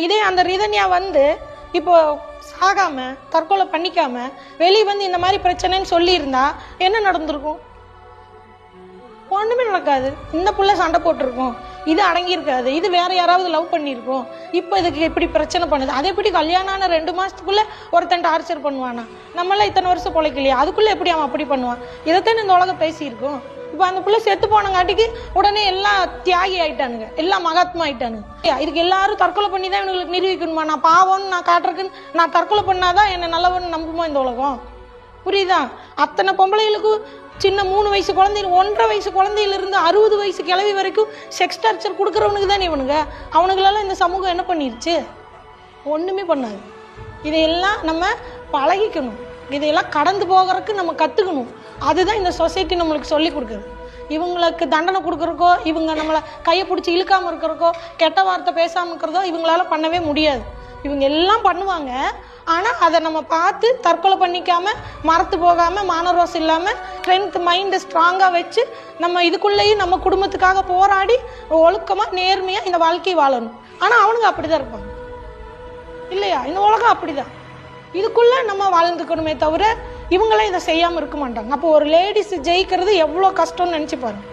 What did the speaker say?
இதே அந்த ரிதன்யா வந்து இப்போ சாகாம தற்கொலை பண்ணிக்காம வெளியே வந்து இந்த மாதிரி பிரச்சனைன்னு சொல்லியிருந்தா என்ன நடந்திருக்கும்? ஒன்றுமே நடக்காது. இந்த புள்ள சண்டை போட்டிருக்கோம், இது அடங்கியிருக்காது, இது வேற யாராவது லவ் பண்ணியிருக்கோம், இப்போ இதுக்கு எப்படி பிரச்சனை பண்ணுது? அதே எப்படி கல்யாணம் ஆன 2 மாதத்துக்குள்ளே ஒருத்தன் டார்ச்சர் பண்ணுவானா? நம்மளாம் இத்தனை வருஷம் பொழைக்கலையா, அதுக்குள்ளே எப்படி அவன் அப்படி பண்ணுவான்? இதைத்தானே இந்த உலகம் பேசியிருக்கோம். இப்போ அந்த பிள்ளை செத்து போனங்காட்டிக்கு உடனே எல்லாம் தியாகி ஆயிட்டானுங்க, எல்லாம் மகாத்மா ஆயிட்டானுங்க. இதுக்கு எல்லாரும் தற்கொலை பண்ணி தான் இவங்களுக்கு நிரூபிக்கணுமா? நான் பாவம்னு நான் காட்டுறதுக்குன்னு நான் தற்கொலை பண்ணாதான் என்னை நல்லவன்னு நம்புமா இந்த உலகம்? புரியுதா? அத்தனை பொம்பளைகளுக்கு சின்ன 3 வயசு குழந்தைங்க, 1.5 வயசு குழந்தையிலிருந்து 60 வயசு கிழவி வரைக்கும் செக்ஸ் டார்ச்சர் கொடுக்குறவனுக்கு தானே இவனுங்க. அவனுங்களெல்லாம் இந்த சமூகம் என்ன பண்ணிருச்சு? ஒன்றுமே பண்ணாது. இதையெல்லாம் நம்ம பழகிக்கணும், இதையெல்லாம் கடந்து போகிறதுக்கு நம்ம கற்றுக்கணும். அதுதான் இந்த சொசைட்டி நம்மளுக்கு சொல்லி கொடுக்குது. இவங்களுக்கு தண்டனை கொடுக்குறக்கோ, இவங்க நம்மளை கையை பிடிச்சி இழுக்காமல் இருக்கிறக்கோ, கெட்ட வார்த்தை பேசாமல் இருக்கிறதோ இவங்களால பண்ணவே முடியாது. இவங்க எல்லாம் பண்ணுவாங்க. ஆனால் அதை நம்ம பார்த்து தற்கொலை பண்ணிக்காமல், மறத்து போகாமல், மானரோஸ் இல்லாமல், ஸ்ட்ரென்த் மைண்டை ஸ்ட்ராங்காக வச்சு நம்ம இதுக்குள்ளேயும் நம்ம குடும்பத்துக்காக போராடி ஒழுக்கமாக நேர்மையாக இந்த வாழ்க்கையை வாழணும். ஆனால் அவனுங்க அப்படி தான் இருப்பாங்க இல்லையா? இந்த உலகம் அப்படி தான். இதுக்குள்ளே நம்ம வாழ்ந்துக்கணுமே தவிர இவங்களாம் இதை செய்யாமல் இருக்க மாட்டாங்க. அப்போ ஒரு லேடிஸ் ஜெயிக்கிறது எவ்வளோ கஷ்டம்னு நினச்சி பாருங்க.